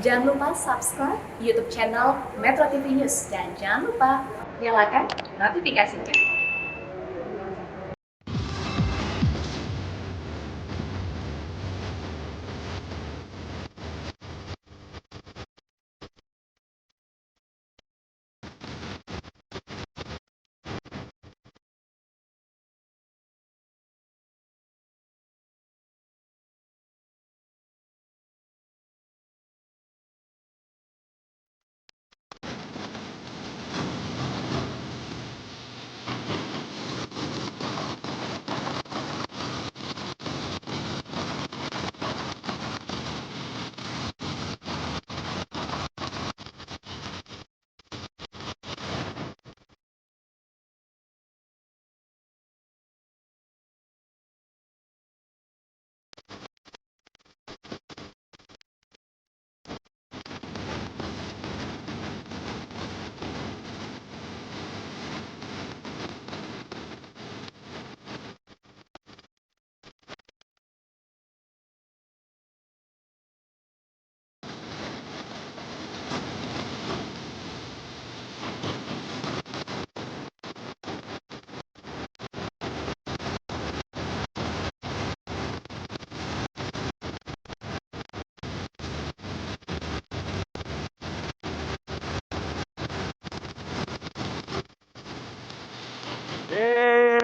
Jangan lupa subscribe YouTube channel Metro TV News dan jangan lupa nyalakan notifikasinya.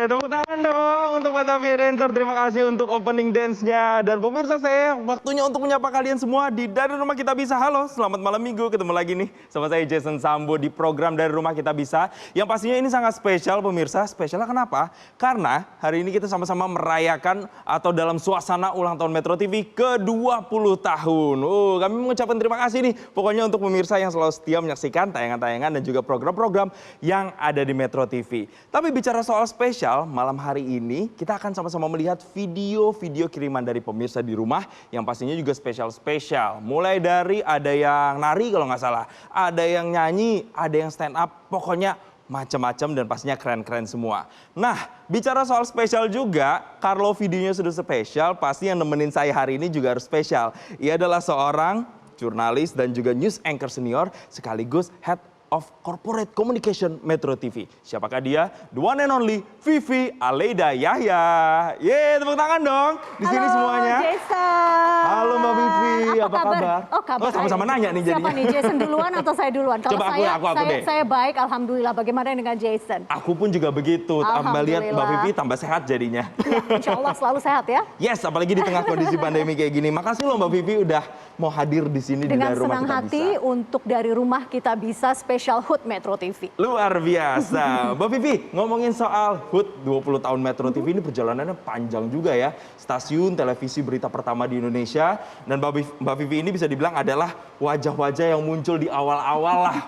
Tepuk tangan dong untuk Batavia Dancer. Terima kasih untuk opening dance-nya. Dan pemirsa saya, waktunya untuk menyapa kalian semua di Dari Rumah Kita Bisa. Halo, selamat malam minggu. Ketemu lagi nih sama saya Jason Sambo di program Dari Rumah Kita Bisa. Yang pastinya ini sangat spesial pemirsa. Spesialnya kenapa? Karena hari ini kita sama-sama merayakan atau dalam suasana ulang tahun Metro TV ke-20 tahun. Kami mengucapkan terima kasih nih pokoknya untuk pemirsa yang selalu setia menyaksikan tayangan-tayangan dan juga program-program yang ada di Metro TV. Tapi bicara soal spesial, malam hari ini kita akan sama-sama melihat video-video kiriman dari pemirsa di rumah yang pastinya juga spesial-spesial. Mulai dari ada yang nari kalau nggak salah, ada yang nyanyi, ada yang stand up, pokoknya macam-macam dan pastinya keren-keren semua. Nah, bicara soal spesial juga, kalau videonya sudah spesial, pasti yang nemenin saya hari ini juga harus spesial. Ia adalah seorang jurnalis dan juga news anchor senior sekaligus head of Corporate Communication Metro TV. Siapakah dia? The one and only Vivi Aleida Yahya. Tepuk tangan dong di sini semuanya. Halo Jason. Halo Mbak Vivi, apa kabar? Oh, kabar. Sama-sama nanya nih jadinya. Siapa nih, Jason duluan atau saya duluan? Kalau Coba aku deh. saya baik, alhamdulillah. Bagaimana dengan Jason? Aku pun juga begitu. Tambah lihat Mbak Vivi tambah sehat jadinya. Ya, insya Allah selalu sehat ya. Yes, apalagi di tengah kondisi pandemi kayak gini. Makasih loh Mbak Vivi udah mau hadir di sini dengan di Dari Rumah senang Kita hati Bisa. untuk Dari Rumah Kita Bisa Special Hood Metro TV. Luar biasa. Mbak Vivi, ngomongin soal HUT 20 tahun Metro TV ini perjalanannya panjang juga ya. Stasiun televisi berita pertama di Indonesia. Dan Mbak Vivi ini bisa dibilang adalah wajah-wajah yang muncul di awal-awal lah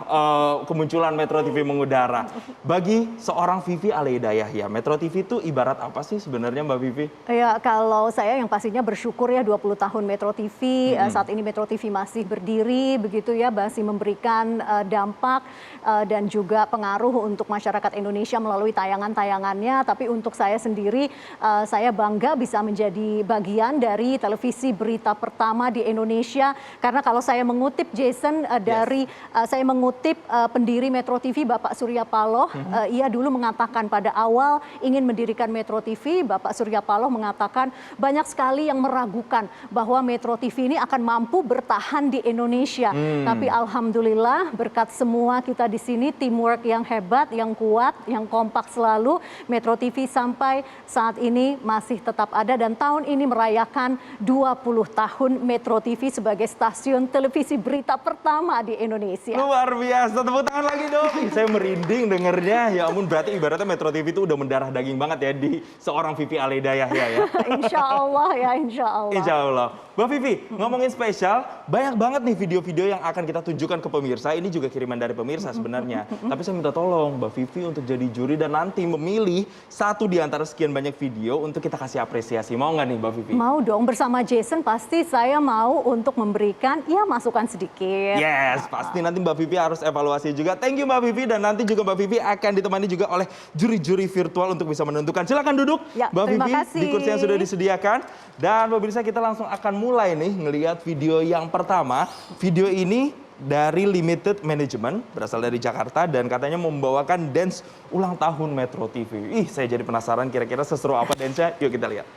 kemunculan Metro TV mengudara. Bagi seorang Vivi Aleida Yahya, Metro TV itu ibarat apa sih sebenarnya Mbak Vivi? Ya, kalau saya yang pastinya bersyukur ya 20 tahun Metro TV. Saat ini Metro TV masih berdiri begitu ya, masih memberikan dampak dan juga pengaruh untuk masyarakat Indonesia melalui tayangan-tayangannya. Tapi untuk saya sendiri, saya bangga bisa menjadi bagian dari televisi berita pertama di Indonesia. Karena kalau saya mengutip Jason saya mengutip pendiri Metro TV Bapak Surya Paloh, ia dulu mengatakan pada awal ingin mendirikan Metro TV, Bapak Surya Paloh mengatakan banyak sekali yang meragukan bahwa Metro TV ini akan mampu bertahan di Indonesia. Tapi alhamdulillah berkat semua kita di sini, teamwork yang hebat, yang kuat, yang kompak selalu, Metro TV sampai saat ini masih tetap ada dan tahun ini merayakan 20 tahun Metro TV sebagai stasiun televisi berita pertama di Indonesia. Luar biasa, tepuk tangan lagi dong. Saya merinding dengernya. Ya ampun, berarti ibaratnya Metro TV itu udah mendarah daging banget ya di seorang Vivi Aleida Yahya ya. Insya Allah ya, insya Allah. Insya Allah. Mbak Vivi, ngomongin spesial, banyak banget nih video-video yang akan kita tunjukkan ke pemirsa. Ini juga kiriman dari pemirsa sebenarnya. Tapi saya minta tolong Mbak Vivi untuk jadi juri dan nanti memilih satu di antara sekian banyak video untuk kita kasih apresiasi. Mau nggak nih Mbak Vivi? Mau dong, bersama Jason pasti saya mau untuk memberikan ya masukan sedikit. Yes, pasti nanti Mbak Vivi harus evaluasi juga. Thank you Mbak Vivi, dan nanti juga Mbak Vivi akan ditemani juga oleh juri-juri virtual untuk bisa menentukan. Silakan duduk Ya, Mbak terima Vivi kasih. di kursi yang sudah disediakan. Dan pemirsa, kita langsung akan mulai nih ngelihat video yang pertama. Video ini dari Limited Management, berasal dari Jakarta dan katanya membawakan dance ulang tahun Metro TV. Ih, saya jadi penasaran kira-kira seseru apa dance-nya. Yuk kita lihat.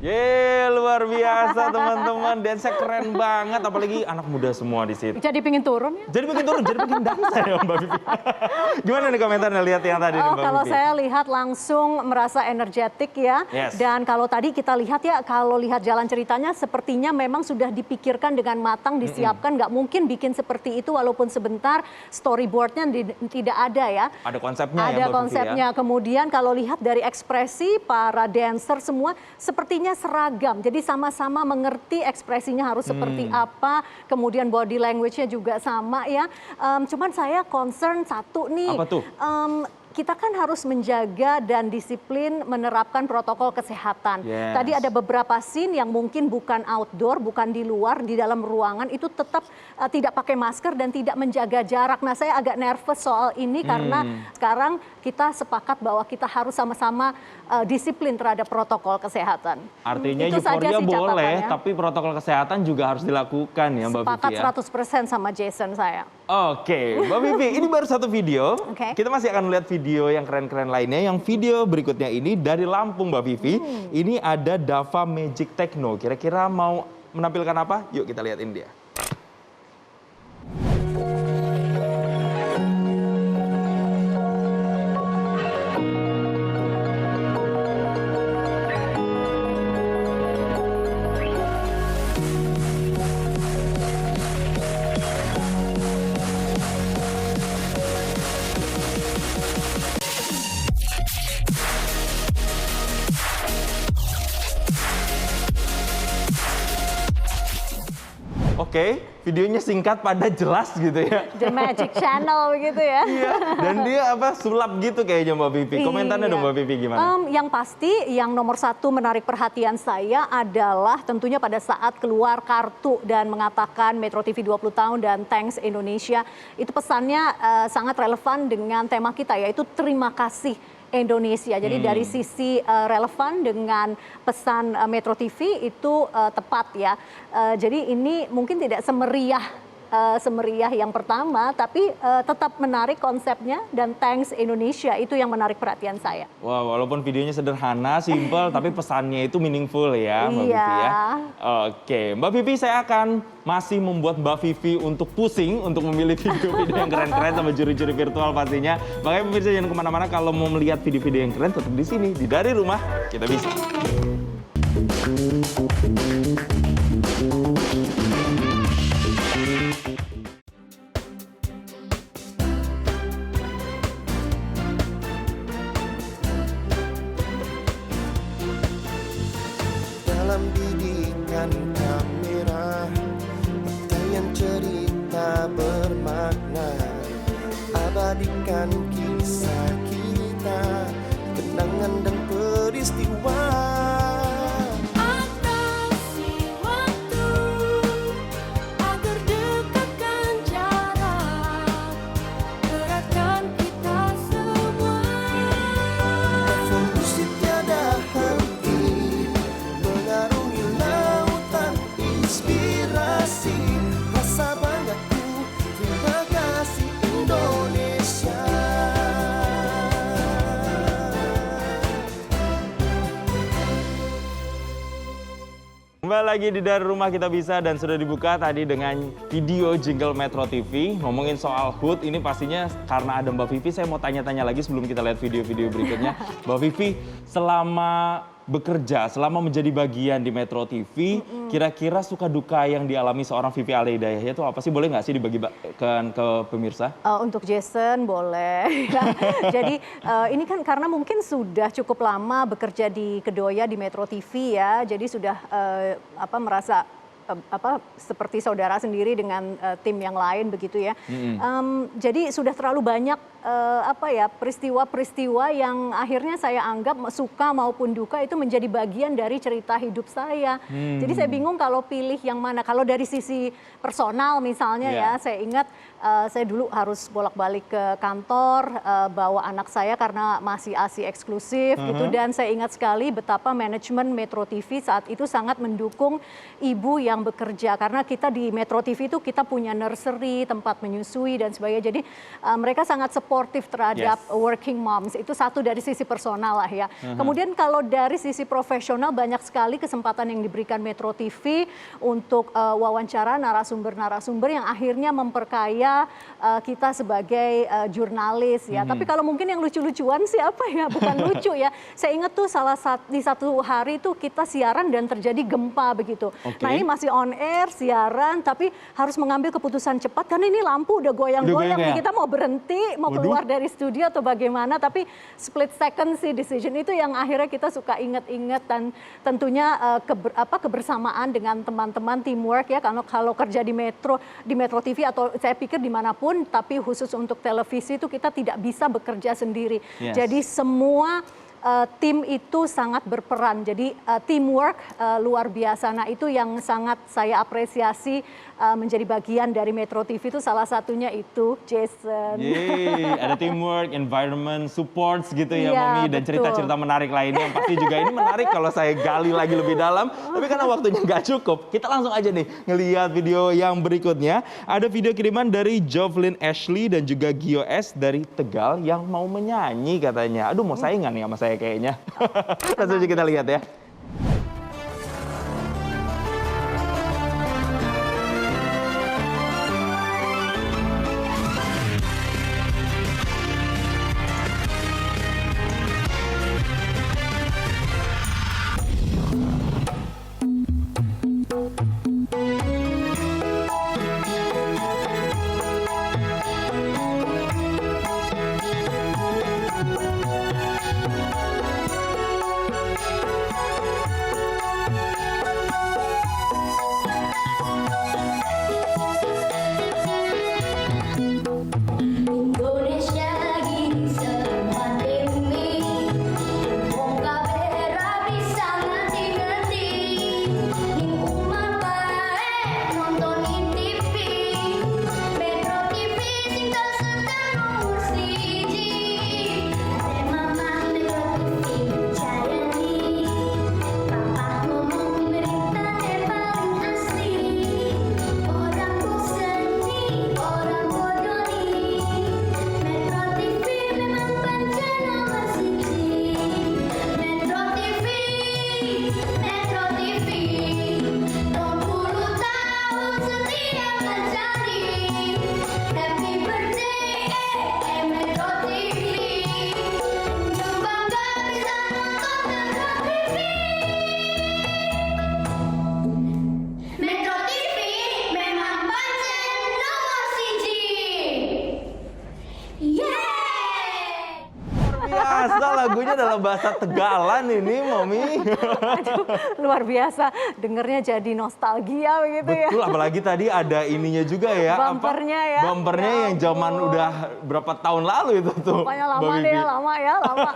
Yeay, luar biasa teman-teman. Dance-nya keren banget, apalagi anak muda semua di situ. Jadi pingin turun ya? Jadi bikin turun, jadi bikin dansa ya Mbak Vivi. Gimana nih komentarnya lihat yang tadi nih Oh, Mbak kalau Vivi? saya lihat langsung merasa energetik ya. Yes. Dan kalau tadi kita lihat ya, kalau lihat jalan ceritanya sepertinya memang sudah dipikirkan dengan matang, disiapkan. Nggak mungkin bikin seperti itu walaupun sebentar storyboardnya tidak ada ya. Ada konsepnya ya Ada Mbak Vivi konsepnya. ya? Kemudian kalau lihat dari ekspresi para dancer semua sepertinya seragam. Jadi sama-sama mengerti ekspresinya harus seperti apa. Kemudian body language-nya juga sama ya. Cuman saya concern satu nih. Apa tuh? Kita kan harus menjaga dan disiplin menerapkan protokol kesehatan. Yes. Tadi ada beberapa scene yang mungkin bukan outdoor, bukan di luar, di dalam ruangan itu tetap tidak pakai masker dan tidak menjaga jarak. Nah, saya agak nervous soal ini karena sekarang kita sepakat bahwa kita harus sama-sama disiplin terhadap protokol kesehatan. Artinya Itu saja euforia sih boleh, catatannya. tapi protokol kesehatan juga harus dilakukan ya Mbak Sepakat Vivi ya? 100% sama Jason saya. Oke, Mbak Vivi, ini baru satu video. Oke. Kita masih akan melihat video yang keren-keren lainnya. Yang video berikutnya ini dari Lampung, Mbak Vivi. Ini ada Dava Magic Techno. Kira-kira mau menampilkan apa? Yuk kita lihatin dia. Oke, videonya singkat, padat, jelas gitu ya. The Magic Channel begitu ya. Iya, dan dia sulap gitu kayaknya Mbak Vivi. Komentarnya dong Mbak Vivi gimana? Yang pasti, yang nomor satu menarik perhatian saya adalah tentunya pada saat keluar kartu dan mengatakan Metro TV 20 tahun dan Thanks Indonesia. Itu pesannya sangat relevan dengan tema kita, yaitu terima kasih Indonesia. Jadi dari sisi relevan dengan pesan Metro TV itu tepat ya. Jadi ini mungkin tidak semeriah yang pertama, tapi tetap menarik konsepnya dan Thanks Indonesia itu yang menarik perhatian saya. Wah, walaupun videonya sederhana, simple, tapi pesannya itu meaningful ya Mbak Iya. Vivi ya. Oke, Mbak Vivi saya akan masih membuat Mbak Vivi untuk pusing untuk memilih video-video yang keren-keren sama juri-juri virtual pastinya. Makanya pemirsa jangan kemana-mana, kalau mau melihat video-video yang keren tetap di sini, di Dari Rumah Kita Bisa. Dalam bidikan kamera, yang cerita bermakna, abadikan kisah kita, kenangan dan peristiwa. Atasi waktu agar dekatkan jarak, eratkan kita semua. Evolusi tiada henti, mengarungi lautan inspirasi. Rasa banggaku, terima kasih Indonesia. Kembali lagi di Dari Rumah Kita Bisa dan sudah dibuka tadi dengan video jingle Metro TV. Ngomongin soal HUT ini pastinya karena ada Mbak Vivi, saya mau tanya-tanya lagi sebelum kita lihat video-video berikutnya. Mbak Vivi, selama bekerja, selama menjadi bagian di Metro TV, kira-kira suka duka yang dialami seorang Vivi Alehidayah itu apa sih? Boleh nggak sih dibagikan ke pemirsa? Untuk Jason boleh. Jadi ini kan karena mungkin sudah cukup lama bekerja di Kedoya di Metro TV ya, jadi sudah merasa seperti saudara sendiri dengan tim yang lain begitu ya. Jadi sudah terlalu banyak peristiwa-peristiwa yang akhirnya saya anggap suka maupun duka itu menjadi bagian dari cerita hidup saya. Jadi saya bingung kalau pilih yang mana. Kalau dari sisi personal misalnya ya, saya ingat saya dulu harus bolak-balik ke kantor bawa anak saya karena masih ASI eksklusif gitu, dan saya ingat sekali betapa manajemen Metro TV saat itu sangat mendukung ibu yang bekerja, karena kita di Metro TV itu kita punya nursery, tempat menyusui dan sebagainya. Jadi mereka sangat supportive terhadap working moms. Itu satu dari sisi personal lah ya. Kemudian kalau dari sisi profesional banyak sekali kesempatan yang diberikan Metro TV untuk wawancara narasumber-narasumber yang akhirnya memperkaya kita sebagai jurnalis ya. Tapi kalau mungkin yang lucu-lucuan sih apa ya? Bukan lucu ya. Saya ingat tuh di satu hari itu kita siaran dan terjadi gempa begitu. Nah ini masih on air siaran tapi harus mengambil keputusan cepat karena ini lampu udah goyang-goyang nih, kita mau berhenti, mau keluar dari studio atau bagaimana, tapi split second sih decision itu yang akhirnya kita suka inget-inget, dan tentunya kebersamaan dengan teman-teman, teamwork ya, karena kalau kerja di Metro TV atau saya pikir dimanapun, tapi khusus untuk televisi itu kita tidak bisa bekerja sendiri. Jadi semua tim itu sangat berperan, jadi teamwork luar biasa. Nah itu yang sangat saya apresiasi menjadi bagian dari Metro TV itu, salah satunya itu Jason. Yeay, ada teamwork, environment, supports gitu ya Mami, dan cerita-cerita menarik lainnya yang pasti juga ini menarik kalau saya gali lagi lebih dalam. Tapi karena waktunya nggak cukup, kita langsung aja nih ngelihat video yang berikutnya. Ada video kiriman dari Jovelyn Ashley dan juga Gio S dari Tegal yang mau menyanyi katanya. Aduh mau saingan nih sama saya kayaknya. Langsung aja kita lihat ya. terasa lagunya dalam bahasa Tegalan ini, Mami. Aduh, luar biasa. Dengernya jadi nostalgia begitu ya. Betul, apalagi tadi ada ininya juga ya. Bumpernya ya. Bumpernya Ya yang zaman ampun. udah berapa tahun lalu itu tuh. Pokoknya lama Mbak deh, Vivi. lama ya, lama.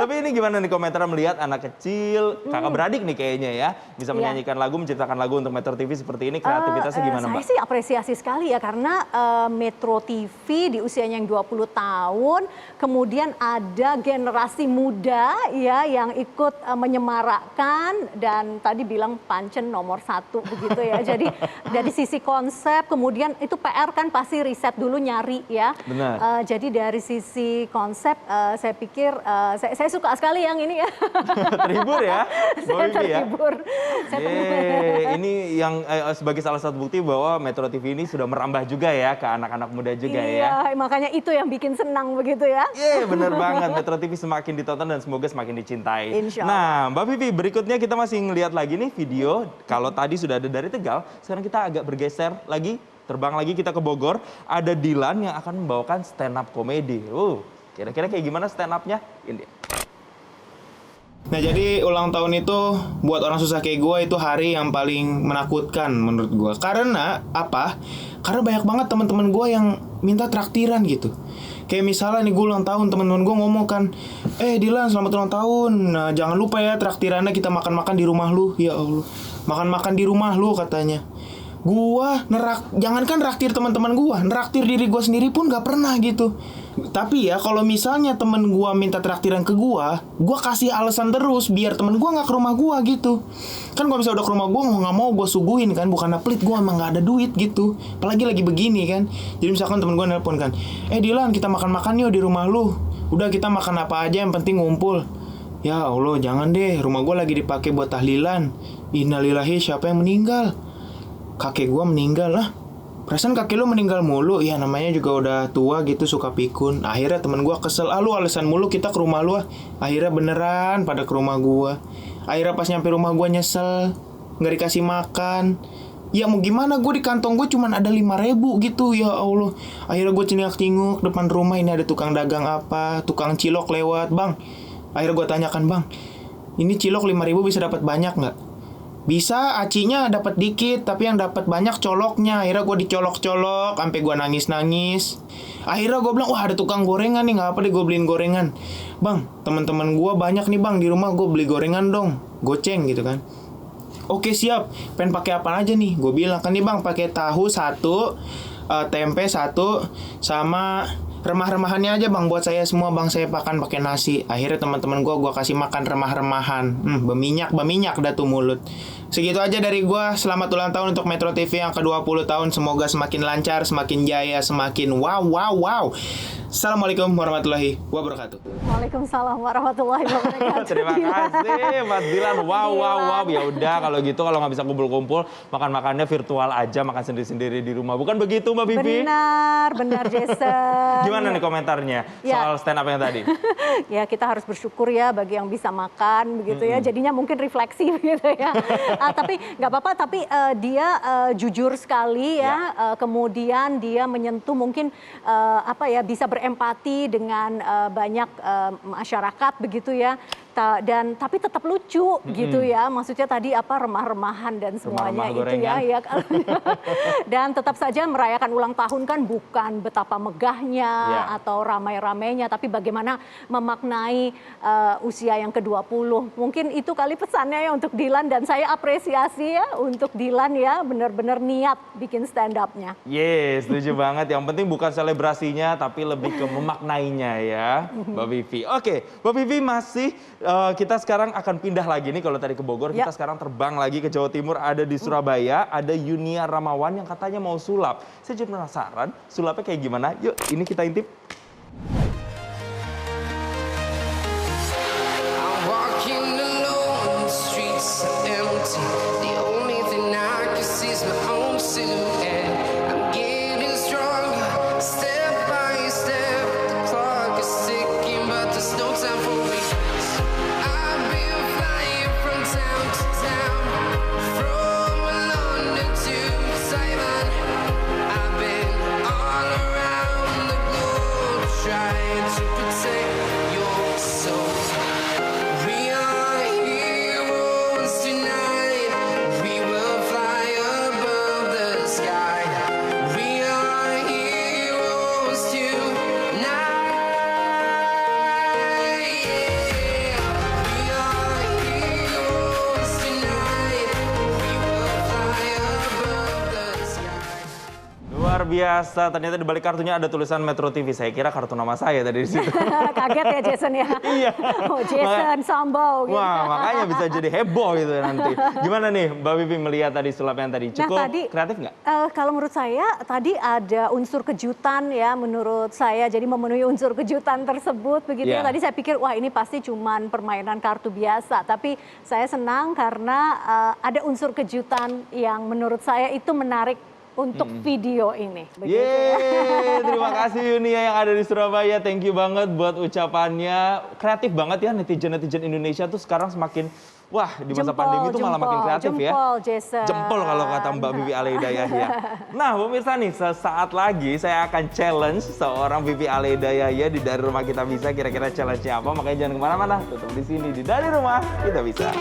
Tapi ini gimana nih komentar melihat anak kecil, kakak beradik nih kayaknya ya, bisa Iya. menyanyikan lagu, menciptakan lagu untuk Metro TV seperti ini, kreativitasnya gimana, Saya Mbak? sih apresiasi sekali ya karena Metro TV di usianya yang 20 tahun, kemudian ada generasi muda ya yang ikut menyemarakkan dan tadi bilang Pancen nomor 1 begitu ya. Jadi dari sisi konsep, kemudian itu PR kan pasti riset dulu nyari ya. Benar. Jadi dari sisi konsep saya pikir saya suka sekali yang ini ya. Terhibur ya, Mbak Saya Vivi ya? terhibur. Saya Yeay, ini yang sebagai salah satu bukti bahwa Metro TV ini sudah merambah juga ya ke anak-anak muda juga ya. Iya, makanya itu yang bikin senang begitu ya. Bener banget, Metro TV semakin ditonton dan semoga semakin dicintai. Insya Allah. Nah, Mbak Vivi, berikutnya kita masih ngeliat lagi nih video. Kalau tadi sudah ada dari Tegal, sekarang kita agak bergeser lagi, terbang lagi kita ke Bogor. Ada Dilan yang akan membawakan stand up komedi. Kira-kira kayak gimana stand up-nya? Ini. Nah jadi ulang tahun itu buat orang susah kayak gue itu hari yang paling menakutkan menurut gue. Karena apa? Karena banyak banget teman-teman gue yang minta traktiran gitu. Kayak misalnya nih gue ulang tahun, teman-teman gue ngomong kan, Dilan selamat ulang tahun. Nah jangan lupa ya traktirannya kita makan-makan di rumah lu. Ya Allah, makan-makan di rumah lu katanya. Gua jangankan raktir teman-teman gua, neraktir diri gua sendiri pun gak pernah gitu. Tapi ya kalau misalnya temen gua minta traktiran ke gua kasih alasan terus biar temen gua nggak ke rumah gua gitu. Kan kalau misalnya udah ke rumah gua nggak mau gua suguhin kan, bukan pelit, gua emang nggak ada duit gitu. Apalagi lagi begini kan. Jadi misalkan temen gua nelpon kan, Dilan kita makan-makan yuk di rumah lu. Udah kita makan apa aja yang penting ngumpul. Ya Allah jangan deh, rumah gua lagi dipakai buat tahlilan. Innalillahi, siapa yang meninggal? Kakek gua meninggal lah. Perasaan kakek lu meninggal mulu. Ya namanya juga udah tua gitu, suka pikun. Akhirnya temen gua kesel, lu alasan mulu kita ke rumah lu. Akhirnya beneran pada ke rumah gua. Akhirnya pas nyampe rumah gua nyesel, gak dikasih makan. Ya mau gimana, gue di kantong gue cuma ada 5.000 gitu. Ya Allah. Akhirnya gue cengok-cengok depan rumah, ini ada tukang dagang apa, tukang cilok lewat, bang. Akhirnya gue tanyakan, bang, ini cilok 5.000 bisa dapat banyak nggak? Bisa, acinya dapat dikit, tapi yang dapat banyak coloknya. Akhirnya gue dicolok-colok, sampai gue nangis-nangis. Akhirnya gue bilang, wah ada tukang gorengan nih, nggak apa deh gue beliin gorengan. Bang, teman-teman gue banyak nih bang di rumah, gue beli gorengan dong, goceng gitu kan. Oke siap, pengen pakai apa aja nih? Gue bilang kan nih bang, pakai tahu 1, tempe 1, sama remah-remahannya aja bang buat saya semua bang, saya makan pakai nasi. Akhirnya teman-teman gue kasih makan remah-remahan, berminyak dah tuh mulut. Segitu aja dari gue. Selamat ulang tahun untuk Metro TV yang ke-20 tahun. Semoga semakin lancar, semakin jaya, semakin wow. Assalamualaikum warahmatullahi wabarakatuh. Waalaikumsalam warahmatullahi wabarakatuh. Terima kasih Mas Dilan. Wow. Ya udah kalau gitu, kalau nggak bisa kumpul-kumpul, makan-makannya virtual aja, makan sendiri-sendiri di rumah. Bukan begitu Mbak Vivi? Benar Jason. Gimana nih komentarnya soal stand up yang tadi? Ya kita harus bersyukur ya bagi yang bisa makan begitu ya. Jadinya mungkin refleksi begitu ya. Tapi nggak apa-apa. Tapi dia jujur sekali ya. Kemudian dia menyentuh mungkin bisa berempati dengan banyak masyarakat begitu ya. Tapi tetap lucu gitu ya. Maksudnya tadi remah-remahan dan semuanya itu gorengan. ya. Dan tetap saja merayakan ulang tahun kan bukan betapa megahnya atau ramai-ramainya, tapi bagaimana memaknai usia yang ke-20. Mungkin itu kali pesannya ya untuk Dilan, dan saya apresiasi ya untuk Dilan ya, benar-benar niat bikin stand up-nya. Yes, setuju banget. Yang penting bukan selebrasinya, tapi lebih ke memaknainya ya, Mbak Vivi. Oke, Mbak Vivi masih, kita sekarang akan pindah lagi nih, kalau tadi ke Bogor, kita sekarang terbang lagi ke Jawa Timur, ada di Surabaya, ada Yunia Ramawan yang katanya mau sulap. Saya jadi penasaran, sulapnya kayak gimana? Yuk, ini kita intip. I'm walking alone, the streets are empty. The only thing I can see is my own silhouette. I'm getting stronger, step by step. The clock is ticking, but there's no time for regrets. I've been flying from town to town, from London to Taiwan. I've been all around the globe trying to protect your biasa. Ternyata di balik kartunya ada tulisan Metro TV. Saya kira kartu nama saya tadi di situ. Kaget ya Jason ya? Iya. Oh, Jason Sambau. Gitu. Wah, makanya bisa jadi heboh gitu nanti. Gimana nih Mbak Bibi melihat tadi sulap yang tadi? Cukup kreatif nggak? Kalau menurut saya tadi ada unsur kejutan ya menurut saya. Jadi memenuhi unsur kejutan tersebut begitu ya. Tadi saya pikir wah ini pasti cuman permainan kartu biasa. Tapi saya senang karena ada unsur kejutan yang menurut saya itu menarik untuk video ini. Yeay, terima kasih Yunia yang ada di Surabaya. Thank you banget buat ucapannya. Kreatif banget ya netizen-netizen Indonesia tuh sekarang semakin, wah di masa pandemi itu malah makin kreatif ya. Jempol, Jason. Jempol kalau kata Mbak Bibi Aleida Yahya. Nah pemirsa nih, sesaat lagi saya akan challenge seorang Bibi Aleida Yahya di Dari Rumah Kita Bisa. Kira-kira challenge-nya apa? Makanya jangan kemana-mana, tetap di sini di Dari Rumah Kita Bisa.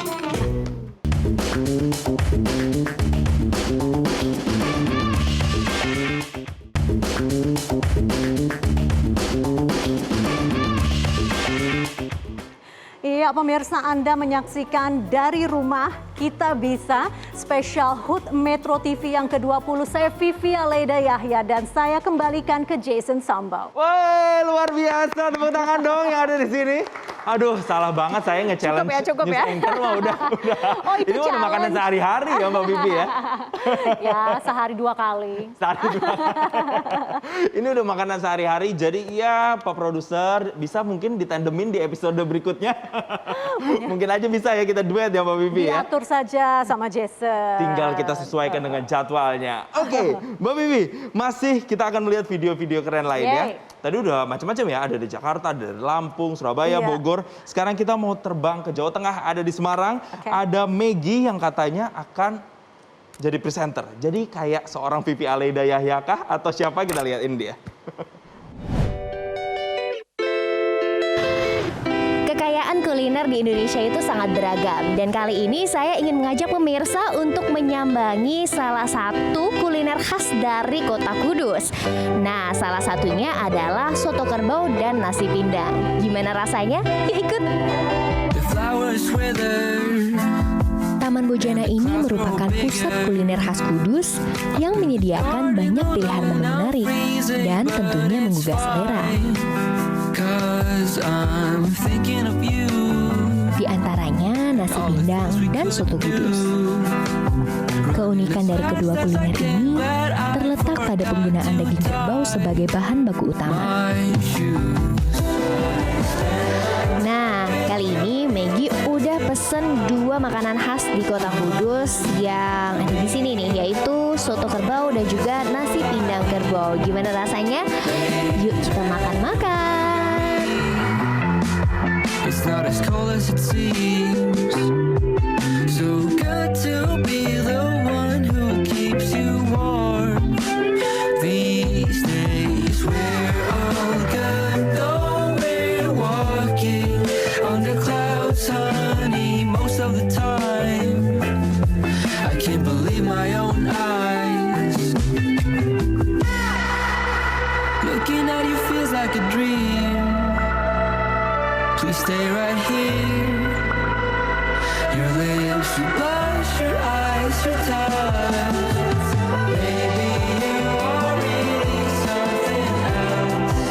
Iya pemirsa, Anda menyaksikan Dari Rumah Kita Bisa spesial HUT Metro TV yang ke-20. Saya Vivi Aleida Yahya dan saya kembalikan ke Jason Sambau. Wah, luar biasa, tepuk tangan dong yang ada di sini. Aduh, salah banget saya nge-challenge Cukup ya. news anchor mah udah. Oh, itu ini udah makanan sehari-hari ya Mbak Bibi ya. Ya, sehari 2 kali. Sehari 2 kali. Ini udah makanan sehari-hari, jadi iya Pak Produser bisa mungkin ditandemin di episode berikutnya. Mungkin aja bisa ya kita duet ya Mbak Bibi ya. Diatur saja sama Jason. Tinggal kita sesuaikan dengan jadwalnya. Oke, Mbak Bibi, masih kita akan melihat video-video keren lainnya. Tadi udah macam-macam ya, ada di Jakarta, ada di Lampung, Surabaya, Bogor. Sekarang kita mau terbang ke Jawa Tengah, ada di Semarang. Ada Maggie yang katanya akan jadi presenter. Jadi kayak seorang Vivi Aleida Yahya kah atau siapa, kita lihatin dia. Kekayaan kuliner di Indonesia itu sangat beragam, dan kali ini saya ingin mengajak pemirsa untuk menyambangi salah satu kuliner khas dari Kota Kudus. Nah, salah satunya adalah soto kerbau dan nasi pindang. Gimana rasanya? Yuk ikut! Taman Bojana ini merupakan pusat kuliner khas Kudus yang menyediakan banyak pilihan menu menarik dan tentunya menggugah selera. Di antaranya nasi pindang dan soto Kudus. Keunikan dari kedua kuliner ini terletak pada penggunaan daging kerbau sebagai bahan baku utama. Nah, kali ini Maggie udah pesen 2 makanan khas di Kota Kudus yang ada di sini nih, yaitu soto kerbau dan juga nasi pindang kerbau. Gimana rasanya? Yuk kita makan-makan. It's not as cold as it seems. So good to be the one who keeps you warm. These days we're all good, though we're walking under clouds, honey, most of the time. I can't believe my own eyes. Looking at you feels like a dream. Please stay right here. Your lips, your blush, your eyes, your touch. Baby, you are really something else.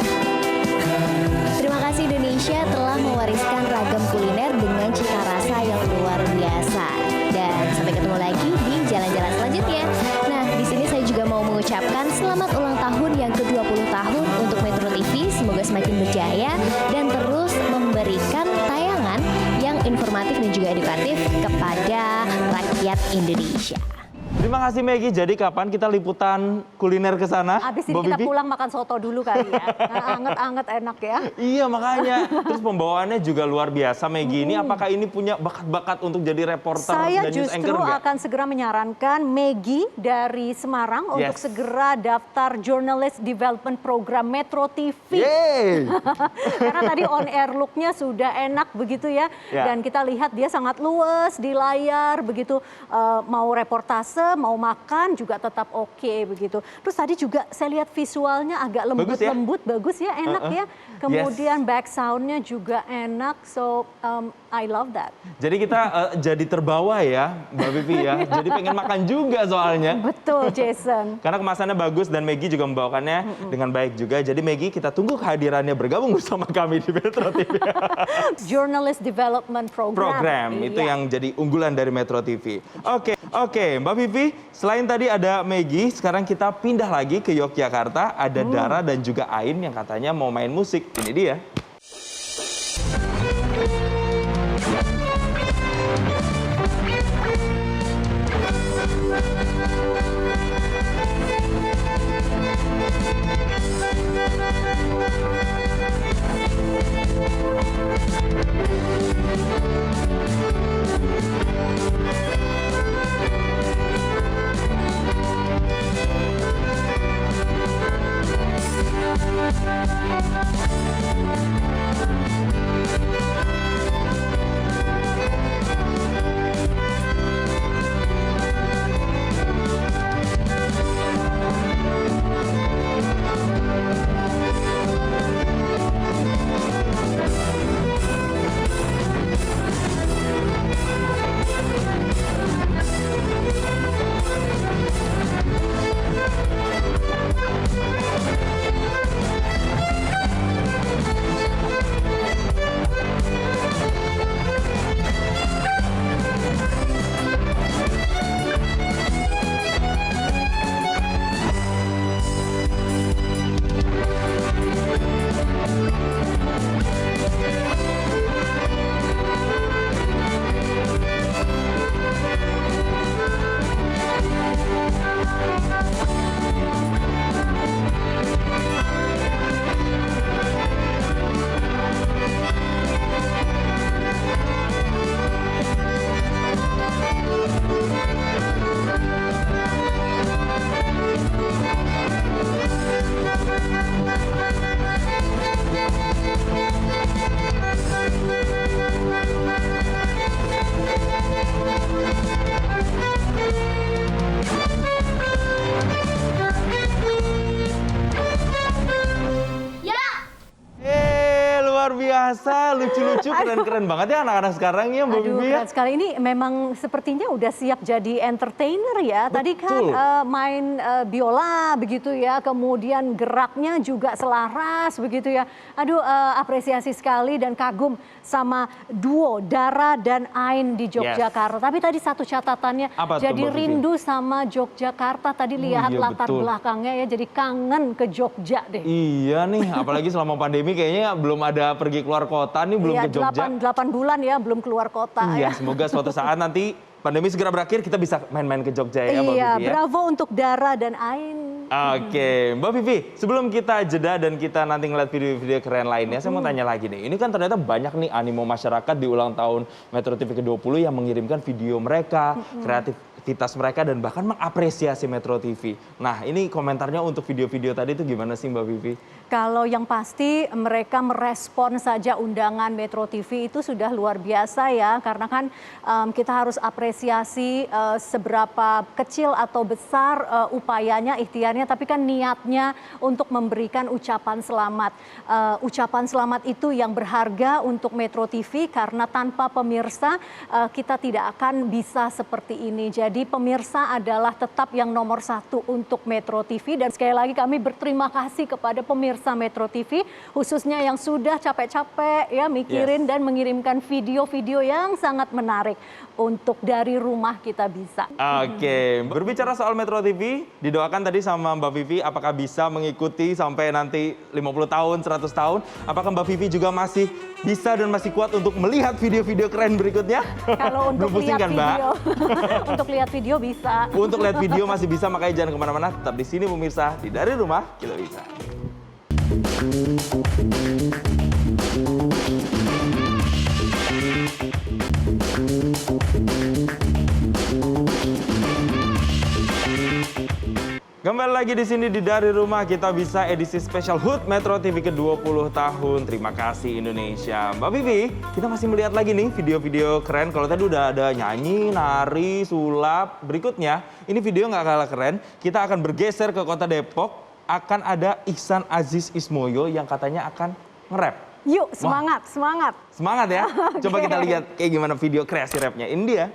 Terima kasih Indonesia telah mewariskan ragam kuliner dengan cita rasa yang luar biasa. Dan sampai ketemu lagi di jalan-jalan selanjutnya. Nah, di sini saya juga mau mengucapkan selamat ulang tahun yang ke-20 tahun untuk Metro TV. Semoga semakin berjaya dan terus memberikan tayangan yang informatif dan juga edukatif kepada rakyat Indonesia. Terima kasih Maggie. Jadi kapan kita liputan kuliner ke sana? Abis ini kita pulang makan soto dulu kali ya. Anget-anget enak ya. Iya makanya. Terus pembawaannya juga luar biasa Maggie. Ini apakah ini punya bakat-bakat untuk jadi reporter Saya dan news anchor justru nggak? akan segera menyarankan Maggie dari Semarang untuk segera daftar Journalist Development Program Metro TV. Yeay. Karena tadi on air look-nya sudah enak begitu ya. Dan kita lihat dia sangat luas di layar begitu, mau reportase mau makan juga tetap oke begitu. Terus tadi juga saya lihat visualnya agak lembut-lembut, bagus ya, enak ya. Kemudian back soundnya juga enak, so I love that. Jadi kita jadi terbawa ya, Mbak Vivi ya. Jadi pengen makan juga soalnya. Betul, Jason. Karena kemasannya bagus dan Maggie juga membawakannya dengan baik juga. Jadi Maggie, kita tunggu kehadirannya bergabung bersama kami di Metro TV. Journalist Development Program. Itu Iya. yang jadi unggulan dari Metro TV. Oke, Mbak Vivi, selain tadi ada Maggie, sekarang kita pindah lagi ke Yogyakarta. Ada Dara dan juga Ain yang katanya mau main musik. Ini dia. Luar biasa, lucu-lucu, keren-keren banget ya anak-anak sekarang ya Mbak Aduh, Vivi ya. keren sekali. Ini memang sepertinya udah siap jadi entertainer ya. Tadi kan main biola begitu ya, kemudian geraknya juga selaras begitu ya. Aduh, apresiasi sekali dan kagum sama duo Dara dan Ain di Yogyakarta. Tapi tadi satu catatannya, Apa tuh, jadi Mbak Vivi? rindu sama Yogyakarta. Tadi lihat iya, latar betul. belakangnya ya, jadi kangen ke Jogja deh. Iya nih, apalagi selama pandemi kayaknya belum ada pergi keluar kota nih, belum Iya, ke Jogja. 8 bulan ya belum keluar kota Iya, ya. semoga suatu saat nanti pandemi segera berakhir kita bisa main-main ke Jogja ya Mbak Iya, Vivi ya. bravo untuk Dara dan Ain. Oke, Mbak Vivi, sebelum kita jeda dan kita nanti ngeliat video-video keren lainnya, saya mau tanya lagi nih. Ini kan ternyata banyak nih animo masyarakat di ulang tahun Metro TV ke-20 yang mengirimkan video mereka, kreativitas mereka, dan bahkan mengapresiasi Metro TV. Nah, ini komentarnya untuk video-video tadi itu gimana sih Mbak Vivi? Kalau yang pasti mereka merespon saja undangan Metro TV itu sudah luar biasa ya. Karena kan kita harus apresiasi seberapa kecil atau besar upayanya, ikhtiarnya. Tapi kan niatnya untuk memberikan ucapan selamat. Ucapan selamat itu yang berharga untuk Metro TV karena tanpa pemirsa kita tidak akan bisa seperti ini. Jadi pemirsa adalah tetap yang nomor satu untuk Metro TV. Dan sekali lagi kami berterima kasih kepada pemirsa Metro TV, khususnya yang sudah capek-capek ya mikirin dan mengirimkan video-video yang sangat menarik untuk dari rumah kita bisa. Oke, berbicara soal Metro TV, didoakan tadi sama Mbak Vivi, apakah bisa mengikuti sampai nanti 50 tahun, 100 tahun? Apakah Mbak Vivi juga masih bisa dan masih kuat untuk melihat video-video keren berikutnya? Kalau untuk Belum pusing lihat kan, Mbak? video, untuk lihat video bisa. Untuk lihat video masih bisa, makanya jangan kemana-mana, tetap di sini pemirsa, di Dari Rumah Kita Bisa. Kembali lagi di sini di Dari Rumah Kita Bisa edisi spesial HUT Metro TV ke-20 tahun. Terima kasih Indonesia. Mbak Vivi, kita masih melihat lagi nih video-video keren. Kalau tadi udah ada nyanyi, nari, sulap. Berikutnya, ini video nggak kalah keren. Kita akan bergeser ke kota Depok. Akan ada Ihsan Aziz Ismoyo yang katanya akan nge-rap. Yuk, semangat, semangat. Semangat ya. Coba kita lihat kayak gimana video kreasi rapnya. Ini dia.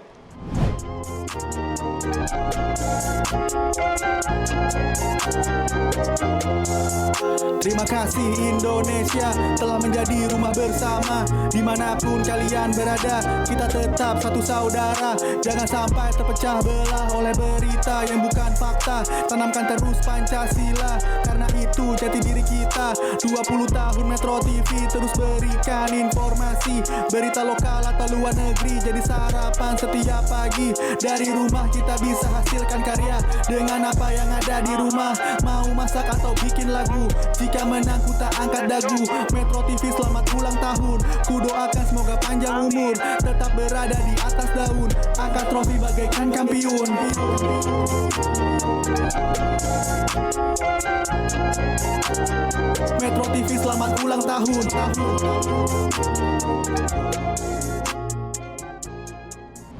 Terima kasih Indonesia telah menjadi rumah bersama. Dimanapun kalian berada, kita tetap satu saudara. Jangan sampai terpecah belah oleh berita yang bukan fakta. Tanamkan terus Pancasila, karena itu jati diri kita. 20 tahun Metro TV terus berikan informasi. Berita lokal atau luar negeri jadi sarapan setiap pagi. Dari rumah kita bisa hasilkan karya dengan apa yang ada di rumah. Mau masak atau bikin lagu, jika menang ku tak angkat dagu. Metro TV selamat ulang tahun, ku doakan semoga panjang umur, tetap berada di atas daun, angkat trofi bagaikan kampiun. Metro TV selamat ulang tahun.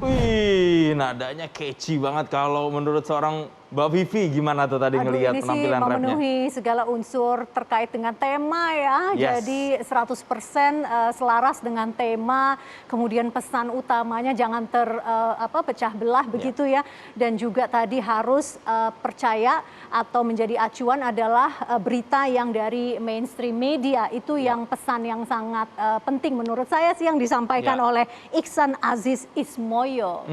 Wih, nadanya catchy banget kalau menurut seorang Mbak Vivi. Gimana tuh tadi ngelihat ini sih penampilan rapnya? memenuhi segala unsur terkait dengan tema ya. Yes. Jadi 100% selaras dengan tema. Kemudian pesan utamanya jangan pecah belah begitu ya. Dan juga tadi harus percaya atau menjadi acuan adalah berita yang dari mainstream media. Itu yang pesan yang sangat penting menurut saya sih yang disampaikan oleh Ihsan Aziz Ismoyo.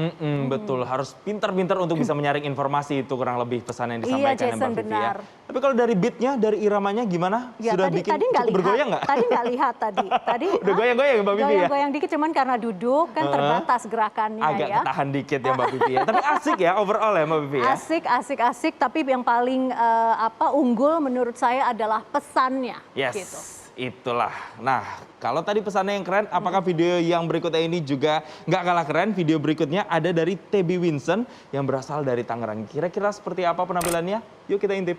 Betul, harus pintar-pintar untuk bisa menyaring informasi, itu kurang lebih pesan yang disampaikan Jason, Mbak Vivi benar. ya. Tapi kalau dari beatnya, dari iramanya gimana? Ya, Sudah tadi bikin nggak cukup lihat. bergoyang nggak? Tadi nggak lihat tadi. Udah goyang-goyang Mbak Vivi ya? Goyang-goyang dikit cuman karena duduk kan terbatas gerakannya Agak ya. ketahan dikit ya Mbak Vivi ya. Tapi asik ya overall ya Mbak Vivi ya. Asik. Tapi yang paling unggul menurut saya adalah pesannya. Yes. Gitu. Itulah. Nah, kalau tadi pesannya yang keren, apakah video yang berikutnya ini juga nggak kalah keren? Video berikutnya ada dari Tebi Winson yang berasal dari Tangerang. Kira-kira seperti apa penampilannya? Yuk kita intip.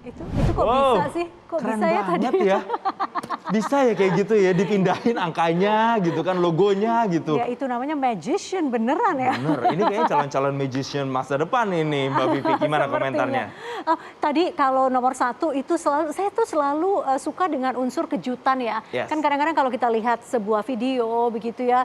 Itu kok bisa sih? Kok Keren bisa ya tadi? banget ya. Bisa ya kayak gitu ya, dipindahin angkanya gitu kan, logonya gitu. Ya itu namanya magician beneran ya. Bener, ini kayaknya calon-calon magician masa depan ini Mbak Vivi. Gimana komentarnya? Oh, tadi kalau nomor 1 itu saya tuh selalu suka dengan unsur kejutan ya. Yes. Kan kadang-kadang kalau kita lihat sebuah video begitu ya,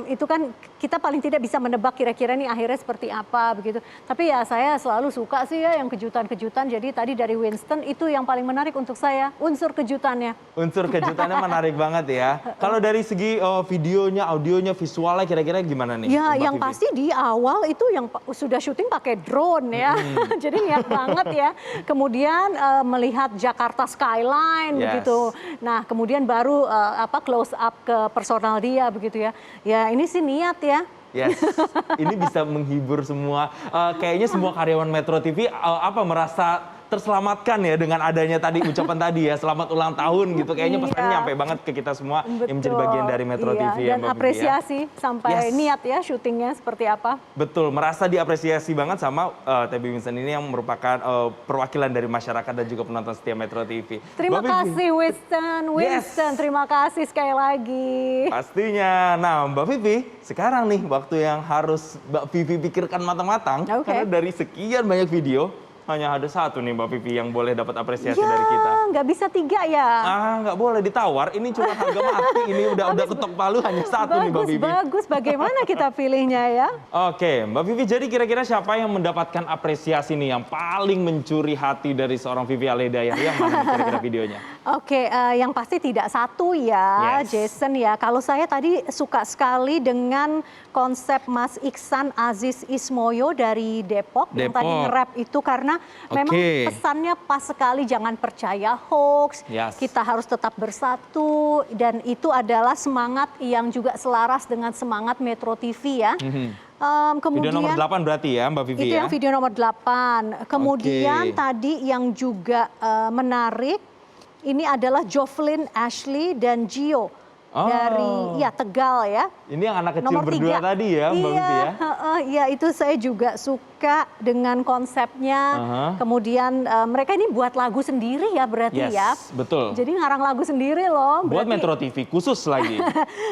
itu kan kita paling tidak bisa menebak kira-kira nih akhirnya seperti apa begitu. Tapi ya saya selalu suka sih ya yang kejutan-kejutan. Jadi tadi dari Winston itu yang paling menarik untuk saya, unsur kejutannya. Unsur kejutannya menarik banget ya. Kalau dari segi videonya, audionya, visualnya kira-kira gimana nih? Ya, Mbak yang Vivi? pasti di awal itu yang sudah syuting pakai drone ya. Jadi niat banget ya. Kemudian melihat Jakarta skyline Yes. begitu. Nah, kemudian baru close up ke personal dia begitu ya. Ya, ini sih niat ya. Yes, ini bisa menghibur semua. Kayaknya semua karyawan Metro TV merasa terselamatkan ya dengan adanya tadi ucapan tadi ya, selamat ulang tahun gitu. Kayaknya pesannya Iya. nyampe banget ke kita semua yang menjadi Betul. bagian dari Metro Iya, TV ya dan Mbak Vivi ya. apresiasi sampai Yes. niat ya syutingnya seperti apa. Betul, merasa diapresiasi banget sama Tebi Winston ini yang merupakan perwakilan dari masyarakat dan juga penonton setia Metro TV. Terima Mbak Vivi, kasih Winston, terima kasih sekali lagi. pastinya. Nah Mbak Vivi, sekarang nih waktu yang harus Mbak Vivi pikirkan matang-matang. Oke. Karena dari sekian banyak video, hanya ada satu nih Mbak Vivi yang boleh dapat apresiasi Ya, dari kita. nggak bisa 3 ya. Nggak boleh ditawar. Ini cuma harga mati. Ini udah ketok palu hanya satu nih Mbak Vivi. Bagus. Bagaimana kita pilihnya ya? Oke, Mbak Vivi. Jadi kira-kira siapa yang mendapatkan apresiasi nih yang paling mencuri hati dari seorang Vivi Aledaya? Yang mana nih kira-kira videonya? Oke, yang pasti tidak satu ya, Yes. Jason ya. Kalau saya tadi suka sekali dengan konsep Mas Iksan Aziz Ismoyo dari Depok. Yang tadi Depok. nge-rap itu karena memang Oke. pesannya pas sekali, jangan percaya hoax. Yes. Kita harus tetap bersatu dan itu adalah semangat yang juga selaras dengan semangat Metro TV ya. Kemudian Video nomor 8 berarti ya Mbak Vivi itu ya? yang video nomor 8. Kemudian Oke. tadi yang juga menarik, ini adalah Jovelyn, Ashley, dan Gio. Oh. Dari Tegal ya. Ini yang anak kecil Nomor berdua 3. tadi ya Mbak Vivi ya? Iya, itu saya juga suka dengan konsepnya. Kemudian mereka ini buat lagu sendiri ya berarti Yes, ya. betul. Jadi ngarang lagu sendiri loh. Buat berarti- Metro TV khusus lagi.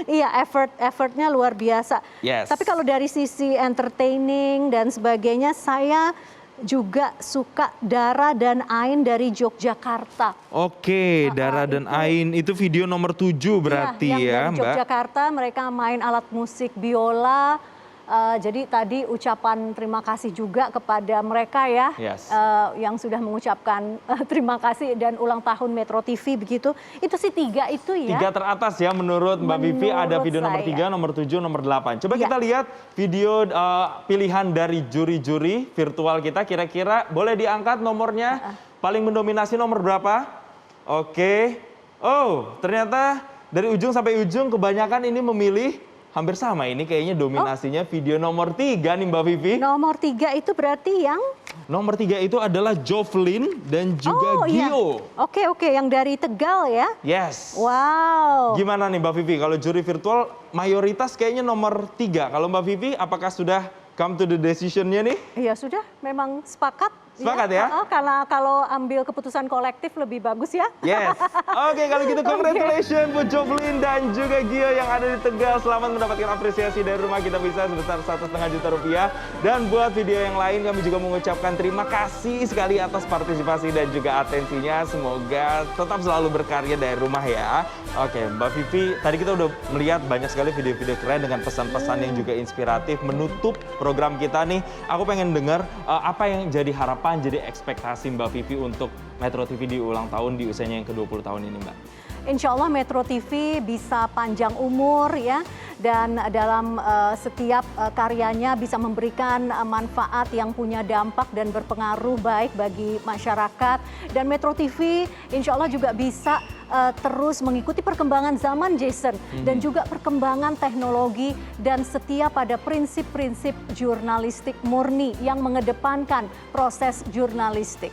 Iya, effortnya luar biasa. Yes. Tapi kalau dari sisi entertaining dan sebagainya, saya juga suka Dara dan Ain dari Yogyakarta. Oke, Dara dan Ain itu video nomor 7 berarti yang ya dari Mbak? Yogyakarta, mereka main alat musik biola. Jadi tadi ucapan terima kasih juga kepada mereka ya, Yes. yang sudah mengucapkan terima kasih dan ulang tahun Metro TV begitu. Itu sih 3 itu ya. 3 teratas ya menurut Mbak Vivi, ada Menurut video nomor saya. 3, nomor 7, nomor 8. Coba Ya. kita lihat video pilihan dari juri-juri virtual kita, kira-kira boleh diangkat nomornya, paling mendominasi nomor berapa? Oke, oh ternyata dari ujung sampai ujung kebanyakan ini memilih hampir sama, ini kayaknya dominasinya video nomor 3 nih Mbak Vivi. Nomor 3 itu berarti yang Nomor 3 itu adalah Jovelyn dan juga iya. Gio. Oke, yang dari Tegal ya. Yes. Wow. Gimana nih Mbak Vivi, kalau juri virtual mayoritas kayaknya nomor 3. Kalau Mbak Vivi, apakah sudah come to the decision-nya nih? Iya sudah, memang sepakat. Sepakat ya? Karena kalau ambil keputusan kolektif lebih bagus ya. Yes. Oke, kalau gitu congratulations buat Jovelyn dan juga Gio yang ada di Tegal. Selamat mendapatkan apresiasi dari Rumah Kita Bisa sebesar Rp1,5 juta. Dan buat video yang lain kami juga mengucapkan terima kasih sekali atas partisipasi dan juga atensinya. Semoga tetap selalu berkarya dari rumah ya. Oke, Mbak Vivi, tadi kita udah melihat banyak sekali video-video keren dengan pesan-pesan yang juga inspiratif menutup program kita nih. Aku pengen dengar apa yang jadi harapan, jadi ekspektasi Mbak Vivi untuk Metro TV di ulang tahun di usianya yang ke-20 tahun ini, Mbak. Insya Allah Metro TV bisa panjang umur ya, dan dalam setiap karyanya bisa memberikan manfaat yang punya dampak dan berpengaruh baik bagi masyarakat. Dan Metro TV insya Allah juga bisa terus mengikuti perkembangan zaman, Jason, dan juga perkembangan teknologi dan setia pada prinsip-prinsip jurnalistik murni yang mengedepankan proses jurnalistik.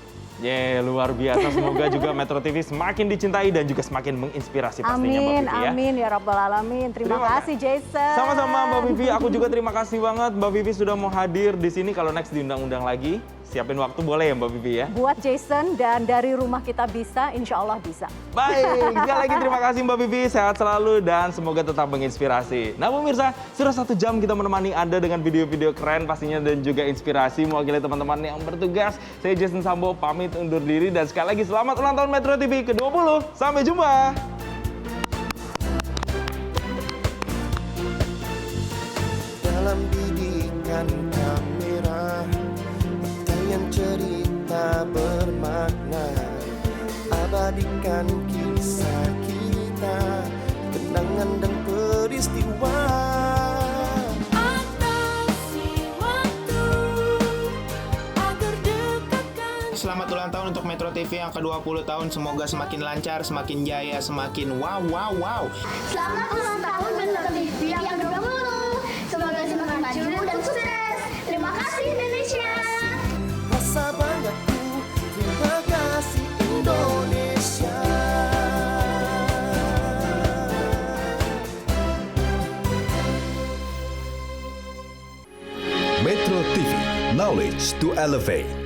Luar biasa. Semoga juga Metro TV semakin dicintai dan juga semakin menginspirasi pastinya Mbak Vivi ya. Amin ya Rabbal Alamin. Terima kasih Jason. Sama-sama Mbak Vivi, aku juga terima kasih banget Mbak Vivi sudah mau hadir di sini. Kalau next diundang-undang lagi, siapin waktu boleh ya Mbak Vivi ya. Buat Jason dan dari Rumah Kita Bisa, insya Allah bisa. Baik, sekali lagi terima kasih Mbak Vivi, sehat selalu dan semoga tetap menginspirasi. Nah pemirsa, sudah 1 jam kita menemani Anda dengan video-video keren pastinya dan juga inspirasi mewakili teman-teman yang bertugas. Saya Jason Sambo pamit undur diri dan sekali lagi selamat ulang tahun Metro TV ke-20. Sampai jumpa. Dalam bidikan kamera, pakaian cerita bermakna, abadikan kisah kita, kenangan dan peristiwa. Atasi waktu agar dekatkan. Selamat ulang tahun untuk Metro TV yang ke-20 tahun. Semoga semakin lancar, semakin jaya, semakin wow. Selamat ulang tahun Metro TV yang ke-20. Semoga semakin maju dan sukses. Terima kasih Indonesia. Rasa banggaku, terima Metro TV, knowledge to elevate.